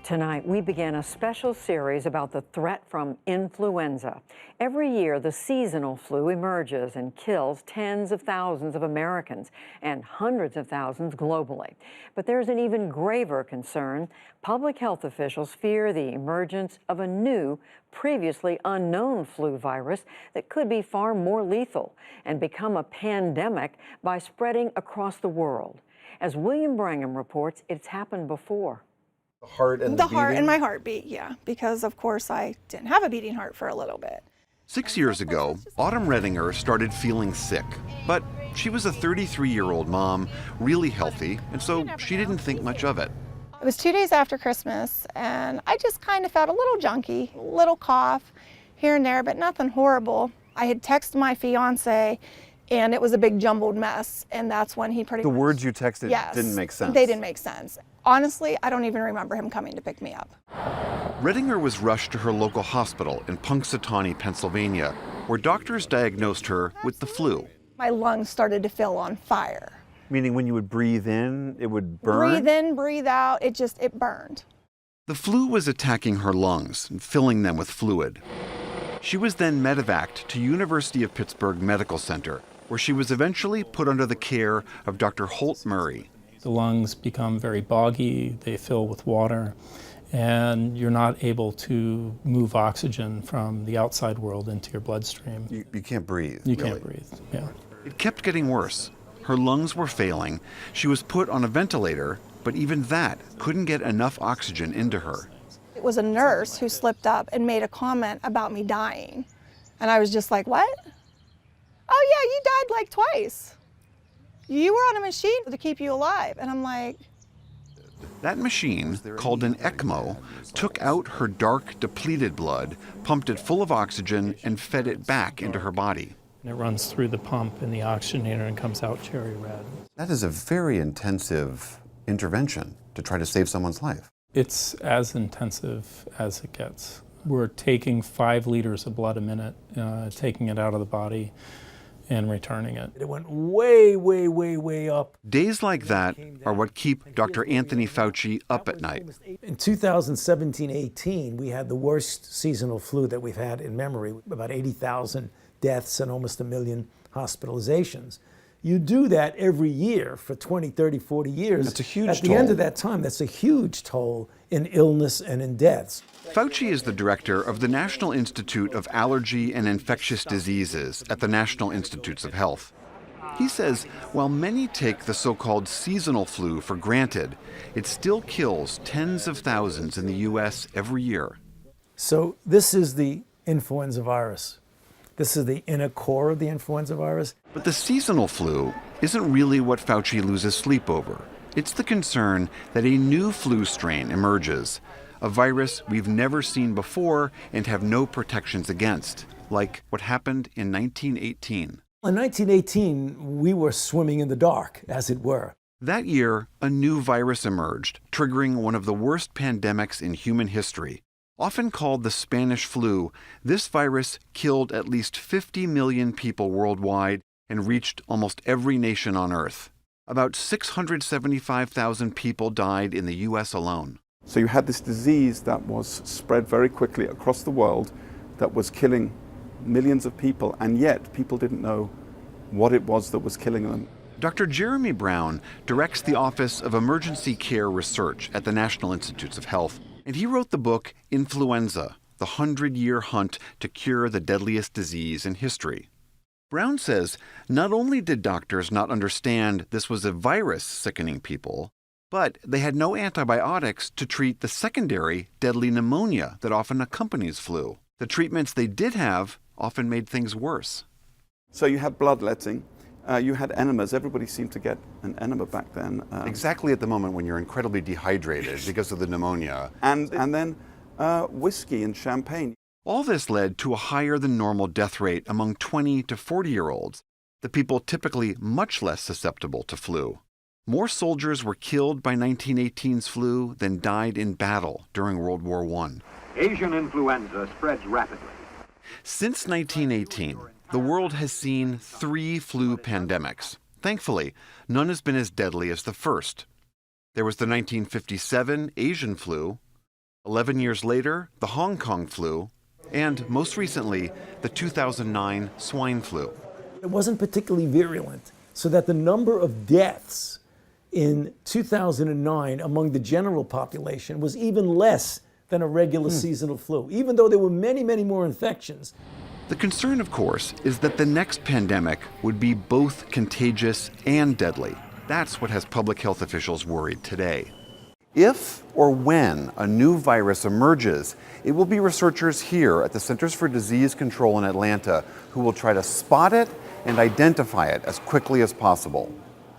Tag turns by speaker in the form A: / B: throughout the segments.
A: Tonight, we began a special series about the threat from influenza. Every year, the seasonal flu emerges and kills tens of thousands of Americans and hundreds of thousands globally. But there's an even graver concern. Public health officials fear the emergence of a new, previously unknown flu virus that could be far more lethal and become a pandemic by spreading across the world. As William Brangham reports, it's happened before.
B: The heart and
C: the heart and my heartbeat, yeah, because of course I didn't have a beating heart for a little bit.
D: 6 years ago, Autumn Redinger started feeling sick, but she was a 33-year-old mom, really healthy, and so she didn't think much of it.
C: It was 2 days after Christmas, and I just kind of felt a little junky, a little cough here and there, but nothing horrible. I had texted my fiance, and it was a big jumbled mess, and that's when he pretty much...
B: The words you texted
C: Yes,
B: didn't make sense.
C: They didn't make sense. Honestly, I don't even remember him coming to pick me up.
D: Redinger was rushed to her local hospital in Punxsutawney, Pennsylvania, where doctors diagnosed her with the flu.
C: My lungs started to fill on fire.
B: Meaning when you would breathe in, it would burn?
C: Breathe in, breathe out, it burned.
D: The flu was attacking her lungs and filling them with fluid. She was then medevaced to University of Pittsburgh Medical Center, where she was eventually put under the care of Dr. Holt Murray.
E: The lungs become very boggy, they fill with water, and you're not able to move oxygen from the outside world into your bloodstream.
B: You can't breathe.
E: You
B: really.
E: can't breathe, yeah.
D: It kept getting worse. Her lungs were failing. She was put on a ventilator, but even that couldn't get enough oxygen into her.
C: It was a nurse who slipped up and made a comment about me dying. And I was just like, what? Oh yeah, you died like twice. You were on a machine to keep you alive. And I'm like...
D: That machine, called an ECMO, took out her dark, depleted blood, pumped it full of oxygen, and fed it back into her body.
E: And it runs through the pump in the oxygenator and comes out cherry red.
B: That is a very intensive intervention to try to save someone's life.
E: It's as intensive as it gets. We're taking 5 liters of blood a minute, taking it out of the body, and returning it.
F: It went way, way, way, way up.
D: Days like that are what keep Dr. Anthony Fauci up at night.
F: In 2017-18, we had the worst seasonal flu that we've had in memory, about 80,000 deaths and almost 1 million hospitalizations. You do that every year for 20, 30, 40 years.
B: That's a huge
F: toll. At the
B: toll.
F: end of that time, that's a huge toll in illness and in deaths.
D: Fauci is the director of the National Institute of Allergy and Infectious Diseases at the National Institutes of Health. He says while many take the so-called seasonal flu for granted, it still kills tens of thousands in the U.S. every year.
F: So this is the influenza virus. This is the inner core of the influenza virus.
D: But the seasonal flu isn't really what Fauci loses sleep over. It's the concern that a new flu strain emerges, a virus we've never seen before and have no protections against, like what happened in 1918.
F: In 1918, we were swimming in the dark, as it were.
D: That year, a new virus emerged, triggering one of the worst pandemics in human history. Often called the Spanish flu, this virus killed at least 50 million people worldwide and reached almost every nation on Earth. About 675,000 people died in the U.S. alone.
G: So you had this disease that was spread very quickly across the world, that was killing millions of people, and yet people didn't know what it was that was killing them.
D: Dr. Jeremy Brown directs the Office of Emergency Care Research at the National Institutes of Health, and he wrote the book Influenza, the 100-Year Hunt to Cure the Deadliest Disease in History. Brown says not only did doctors not understand this was a virus sickening people, but they had no antibiotics to treat the secondary deadly pneumonia that often accompanies flu. The treatments they did have often made things worse.
G: So you had bloodletting, you had enemas. Everybody seemed to get an enema back then.
B: Exactly at the moment when you're incredibly dehydrated because of the pneumonia.
G: And then whiskey and champagne.
D: All this led to a higher than normal death rate among 20 to 40-year-olds, the people typically much less susceptible to flu. More soldiers were killed by 1918's flu than died in battle during World War I.
H: Asian influenza spreads rapidly.
D: Since 1918, the world has seen 3 flu pandemics. Thankfully, none has been as deadly as the first. There was the 1957 Asian flu, 11 years later, the Hong Kong flu, and most recently, the 2009 swine flu.
F: It wasn't particularly virulent, so that the number of deaths in 2009 among the general population was even less than a regular seasonal flu, even though there were many, many more infections.
D: The concern, of course, is that the next pandemic would be both contagious and deadly. That's what has public health officials worried today.
B: If or when a new virus emerges, it will be researchers here at the Centers for Disease Control in Atlanta who will try to spot it and identify it as quickly as possible.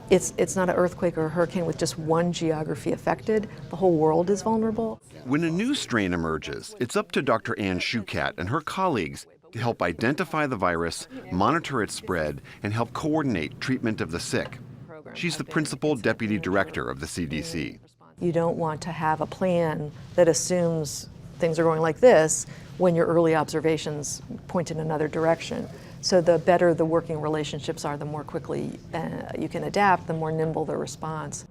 I: It's not an earthquake or a hurricane with just one geography affected. The whole world is vulnerable.
D: When a new strain emerges, it's up to Dr. Ann Shukat and her colleagues to help identify the virus, monitor its spread, and help coordinate treatment of the sick. She's the principal deputy director of the CDC.
I: You don't want to have a plan that assumes things are going like this when your early observations point in another direction. So the better the working relationships are, the more quickly you can adapt, the more nimble the response.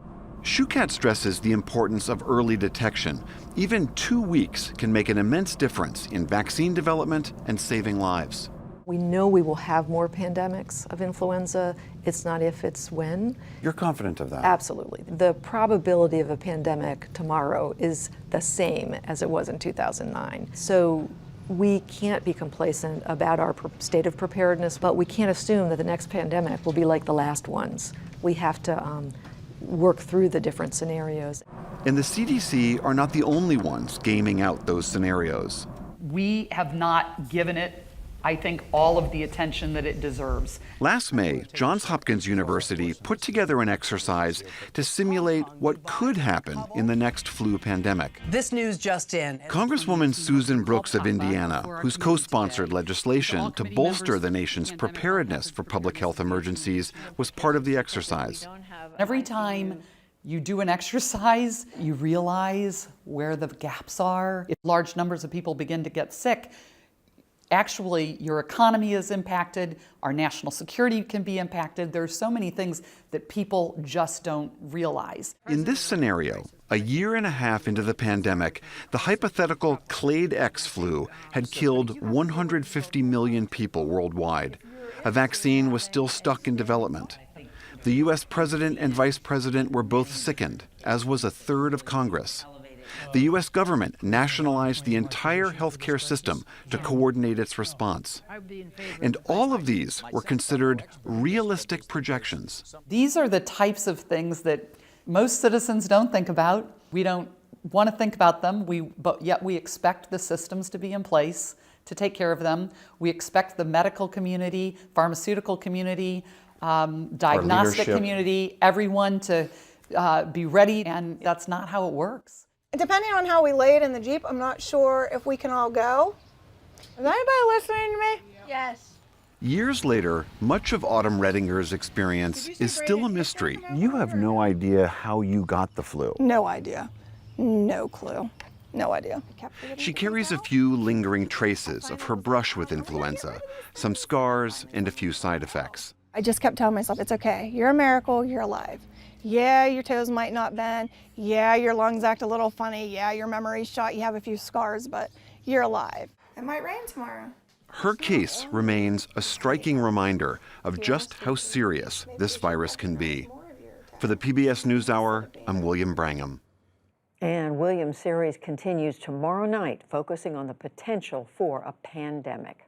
D: Shukat stresses the importance of early detection. Even 2 weeks can make an immense difference in vaccine development and saving lives.
I: We know we will have more pandemics of influenza. It's not if, it's when.
B: You're confident of that?
I: Absolutely. The probability of a pandemic tomorrow is the same as it was in 2009. So we can't be complacent about our state of preparedness, but we can't assume that the next pandemic will be like the last ones. We have to work through the different scenarios.
D: And the CDC are not the only ones gaming out those scenarios.
J: We have not given it, I think, all of the attention that it deserves.
D: Last May, Johns Hopkins University put together an exercise to simulate what could happen in the next flu pandemic.
K: This news just in.
D: Congresswoman Susan Brooks of Indiana, who's co-sponsored legislation to bolster the nation's preparedness for public health emergencies, was part of the exercise.
J: Every time you do an exercise, you realize where the gaps are. If large numbers of people begin to get sick, actually your economy is impacted, our national security can be impacted. There's so many things that people just don't realize.
D: In this scenario, a year and a half into the pandemic, the hypothetical Clade X flu had killed 150 million people worldwide. A vaccine was still stuck in development. The U.S. president and vice president were both sickened, as was a third of Congress. The U.S. government nationalized the entire healthcare system to coordinate its response. And all of these were considered realistic projections.
J: These are the types of things that most citizens don't think about. We don't want to think about them, but yet we expect the systems to be in place to take care of them. We expect the medical community, pharmaceutical community, diagnostic community, everyone to be ready, and that's not how it works.
C: Depending on how we lay it in the Jeep, I'm not sure if we can all go. Is anybody listening to me? Yes.
D: Years later, much of Autumn Redinger's experience is still a mystery.
B: You have no idea how you got the flu.
C: No idea. No clue. No idea.
D: She carries a few lingering traces of her brush with influenza, some scars and a few side effects.
C: I just kept telling myself, it's okay. You're a miracle. You're alive. Yeah, your toes might not bend. Yeah, your lungs act a little funny. Yeah, your memory's shot. You have a few scars, but you're alive. It might rain tomorrow.
D: Her case remains a striking reminder of just how serious this virus can be. For the PBS NewsHour, I'm William Brangham.
A: And William's series continues tomorrow night, focusing on the potential for a pandemic.